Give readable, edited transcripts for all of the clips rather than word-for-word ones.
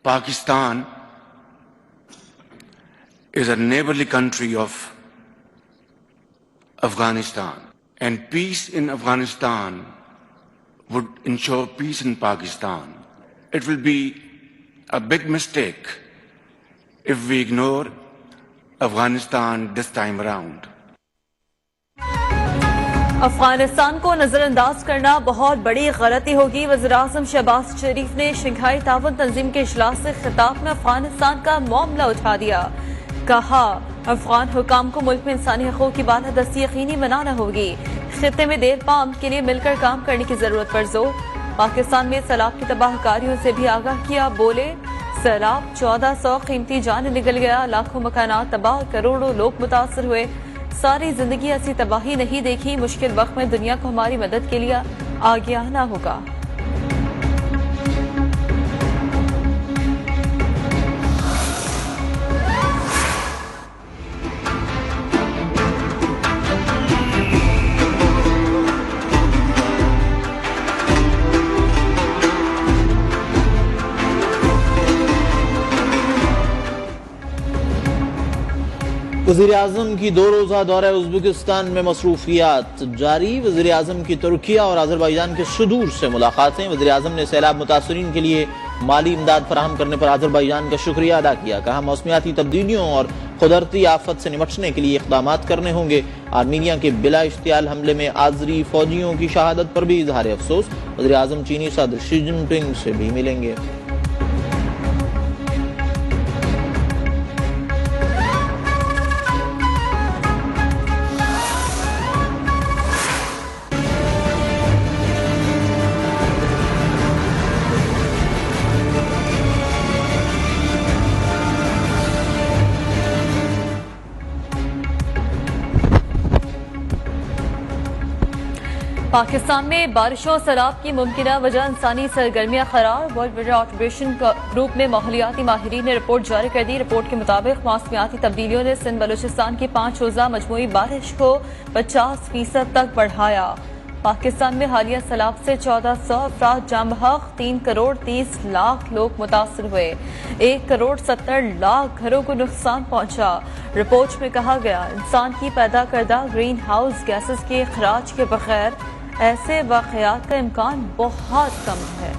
Pakistan is a neighborly country of Afghanistan, and peace in Afghanistan would ensure peace in Pakistan. It will be a big mistake if we ignore Afghanistan this time around. Afghanistan को नजरअंदाज करना बहुत बड़ी गलती होगी। वज़ीर-ए-आज़म शहबाज शरीफ ने Shanghai ताउन तंजीम के इजलास से खिताब में अफगानिस्तान का मामला उठा दिया। कहा, अफगान हुकाम को मुल्क में इंसानी हकूक़ की बालादस्ती यकीनी बनाना होगी। खित्ते में देर पाम के लिए मिलकर काम करने की जरूरत पर जोर। पाकिस्तान में सैलाब की तबाहकारियों से भी आगाह किया। बोले, सैलाब 1400 कीमती जान निकल गया, लाखों मकानात तबाह, करोड़ों लोग मुतासर हुए। सारी जिंदगी ऐसी तबाही नहीं देखी। मुश्किल वक्त में दुनिया को हमारी मदद के लिए आगे आना होगा। वज़ीर-ए-आज़म की 2 रोज़ा दौरा उज़्बेकिस्तान में मसरूफियात जारी। वज़ीर-ए-आज़म की तुर्किया और अज़रबैजान के सुदूर से मुलाकातें। वज़ीर-ए-आज़म ने सैलाब मुतासरीन के लिए माली इमदाद फराहम करने पर अज़रबैजान का शुक्रिया अदा किया। कहा, मौसमियाती तब्दीलियों और कुदरती आफत से निपटने के लिए इक़दामात करने होंगे। आर्मीनिया के बिला इश्तियाल हमले में आज़री फौजियों की शहादत पर भी इजहार अफसोस। वज़ीर-ए-आज़म चीनी सदर शी जिनपिंग से भी मिलेंगे। पाकिस्तान में बारिशों और सैलाब की मुमकिना वजह इंसानी सरगर्मियां करार। वर्ल्ड वेदर ऑब्जर्वेशन ग्रुप में माहौलियाती माहिरीन ने रिपोर्ट जारी कर दी। रिपोर्ट के मुताबिक मौसमियाती तब्दीलियों ने सिंध बलूचिस्तान की 5 रोज़ा मजमूई बारिश को 50% तक बढ़ाया। पाकिस्तान में हालिया सैलाब से 1400 अफराद जाम बहक, 3 करोड़ 30 लाख लोग मुतासर हुए, 1 करोड़ 70 लाख घरों को नुकसान पहुंचा। रिपोर्ट में कहा गया, इंसान की पैदा करदा ग्रीन हाउस गैसेस के अखराज के बगैर ऐसे वाक़यात का इम्कान बहुत कम है।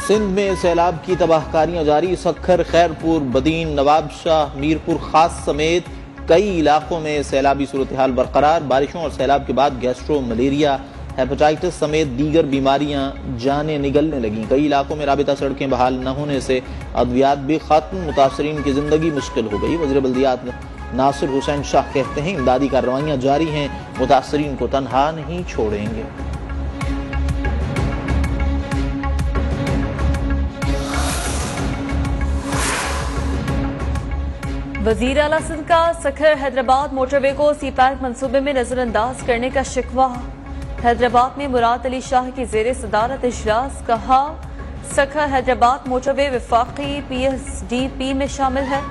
सिंध में सैलाब की तबाहकारियां जारी। सखर, खैरपुर, बदीन, नवाबशाह, मीरपुर खास समेत कई इलाकों में सैलाबी सूरत हाल बरकरार। बारिशों और सैलाब के बाद गैस्ट्रो, मलेरिया, हेपेटाइटिस समेत दीगर बीमारियां जाने निगलने लगी। कई इलाकों में राबिता सड़कें बहाल न होने से अद्वियात भी खत्म, मुतासरीन की जिंदगी मुश्किल हो गई। वज़ीर बल्दियात नासिर हुसैन शाह कहते हैं, इमदादी कार्रवाइयां जारी हैं, मुतासरीन को तनहा नहीं छोड़ेंगे। वज़ीर आला सिंध का सखर हैदराबाद मोटरवे को सी-पैक मंसूबे में नजरअंदाज करने का शिकवा। हैदराबाद में मुराद अली शाह की जेर सदारत इजलास। कहा, सखर हैदराबाद मोटरवे विफाकी PSDP में शामिल है।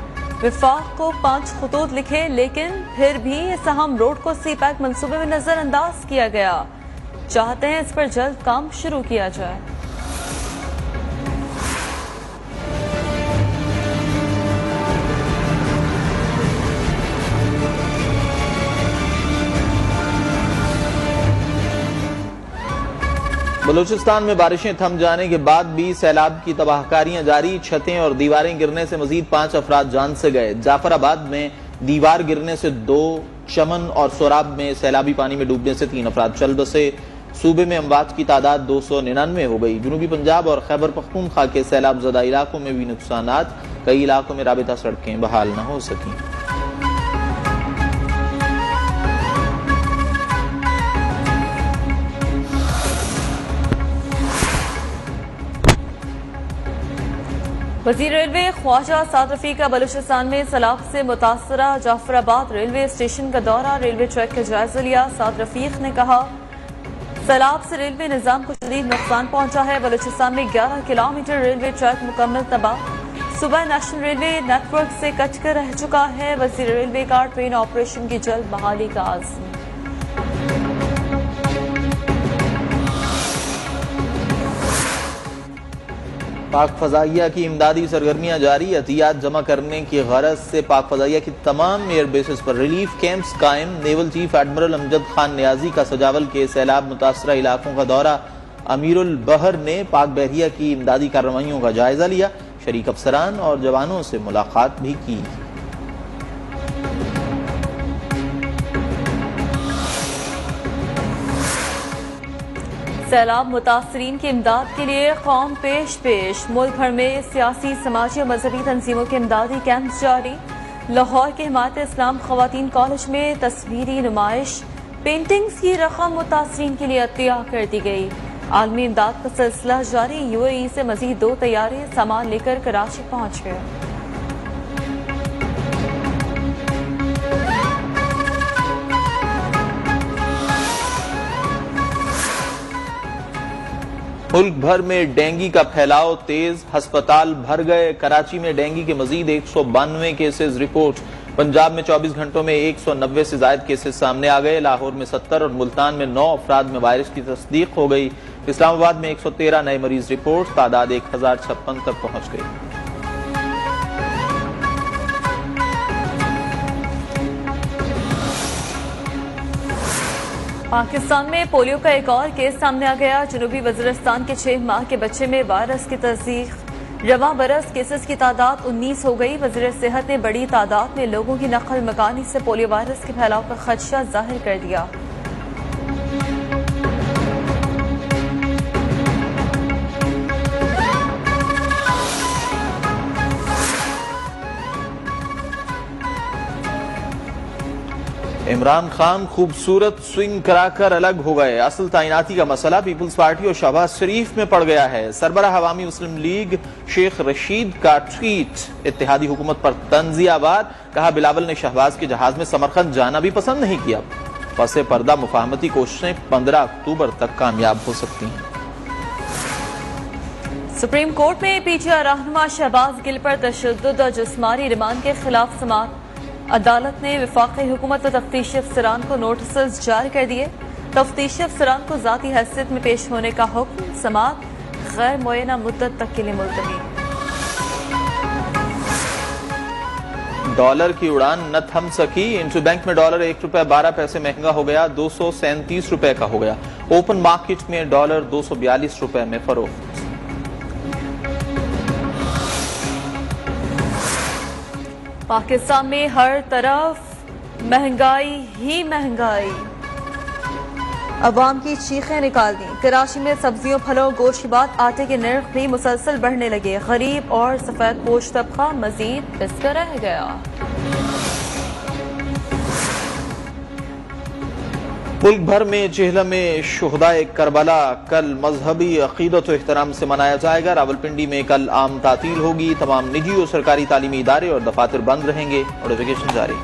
विफाक को 5 खतूत लिखे, लेकिन फिर भी इस अहम रोड को सी-पैक मंसूबे में नजरअंदाज किया गया। चाहते हैं इस पर जल्द काम शुरू किया जाए। बलूचिस्तान में बारिशें थम जाने के बाद भी सैलाब की तबाहकारियां जारी। छतें और दीवारें गिरने से मजीद 5 अफराद जान से गए। जाफराबाद में दीवार गिरने से 2, चमन और सोराब में सैलाबी पानी में डूबने से 3 अफराद चल बसे। सूबे में अमवात की तादाद 299 हो गई। जनूबी पंजाब और खैबर पख्तूनख्वा के सैलाब ज़दा इलाकों में भी नुकसानात। कई इलाकों में राबिता सड़कें बहाल न हो सकी। वज़ीर रेलवे ख्वाजा साद रफी का बलूचिस्तान में सैलाब से मुतासरा जाफराबाद रेलवे स्टेशन का दौरा। रेलवे ट्रैक का जायजा लिया। साद रफीक ने कहा, सैलाब से रेलवे निजाम को शदीद नुकसान पहुंचा है। बलूचिस्तान में 11 किलोमीटर रेलवे ट्रैक मुकम्मल तबाह। सुबह नेशनल रेलवे नेटवर्क से कट कर रह चुका है। वज़ीर रेलवे का ट्रेन ऑपरेशन की जल्द बहाली का आज़म। पाक फजाइया की इमदादी सरगर्मियां जारी। एहतियात जमा करने की गरज से पाक फजाइया की तमाम एयर बेसिस पर रिलीफ कैंप्स कायम। Naval chief admiral Amjad Khan Niazi का सजावल के सैलाब मुतासरा इलाकों का दौरा। अमीरुल बहर ने पाक बहरिया की इमदादी कार्रवाइयों का जायजा लिया। शरीक अफसरान और जवानों से मुलाकात भी की। सैलाब मुतासरीन की इमदाद के लिए कौम पेश। मुल्क भर में सियासी, समाजी और मजहबी तंजीमों के इमदादी कैंप जारी। लाहौर के हिमायत इस्लाम खवातीन कॉलेज में तस्वीरी नुमाइश, पेंटिंग्स की रकम मुतासरीन के लिए अतिया कर दी गई। आलमी इमदाद का सिलसिला जारी। UAE से मजीद 2 तैयारे सामान लेकर कराची पहुंच गए। मुल्क भर में डेंगू का फैलाव तेज। अस्पताल भर गए। कराची में डेंगू के मजीद 192 केसेस रिपोर्ट। पंजाब में 24 घंटों में 190 से ज्यादा केसेस सामने आ गए। लाहौर में 70 और मुल्तान में 9 अफराद में वायरस की तस्दीक हो गई। इस्लामाबाद में 113 नए मरीज रिपोर्ट। तादाद 1056 तक पहुंच गई। पाकिस्तान में पोलियो का एक और केस सामने आ गया। जनूबी वजीरिस्तान के 6 माह के बच्चे में वायरस की तस्दीक। रवां बरस केसेस की तादाद 19 हो गई। वजीर सेहत ने बड़ी तादाद में लोगों की नकल मकानी से पोलियो वायरस के फैलाव का खदशा जाहिर कर दिया। इमरान खान खूबसूरत स्विंग कराकर अलग हो गए। असल तैनाती का मसला पीपुल्स पार्टी और शहबाज शरीफ में पड़ गया है। सरबराह अवामी मुस्लिम लीग शेख रशीद का ट्वीट। इत्तेहादी हुकूमत पर तंजियाबाद। कहा बिलावल ने शहबाज के जहाज में समरकंद जाना भी पसंद नहीं किया। पसे पर्दा मुफाहमती कोशिशें 15 अक्टूबर तक कामयाब हो सकती हैं। सुप्रीम कोर्ट में PTI रहनुमा शहबाज गिल पर तशद्दुद और जिस्मानी रिमांड के खिलाफ समाअत। अदालत ने वफाकी हुकूमत और तफ्तीशी अफसरान को नोटिस जारी कर दिए। तफ्तीशी अफसरान को जाती हैसियत में पेश होने का हुक्म। समाअत गैर मुअय्यना मुद्दत तक के लिए मुलतवी। डॉलर की उड़ान न थम सकी। इंटर बैंक में डॉलर 1 रुपए 12 पैसे महंगा हो गया। 237 रुपए का हो गया। ओपन मार्केट में डॉलर 242 रुपए में फरोख्त। पाकिस्तान में हर तरफ महंगाई ही महंगाई। अवाम की चीखें निकाल दी। कराची में सब्जियों, फलों, गोश्त के बाद आटे के नर्ख भी मुसलसल बढ़ने लगे। गरीब और सफेद पोश तबका मजीद पिसकर रह गया। मुल्क भर में चेहलम शुहदाए करबला कल मजहबी अकीदत और एहतराम से मनाया जाएगा। रावलपिंडी में कल आम तातील होगी। तमाम निजी और सरकारी तालीमी इदारे और दफातर बंद रहेंगे। नोटिफिकेशन जारी।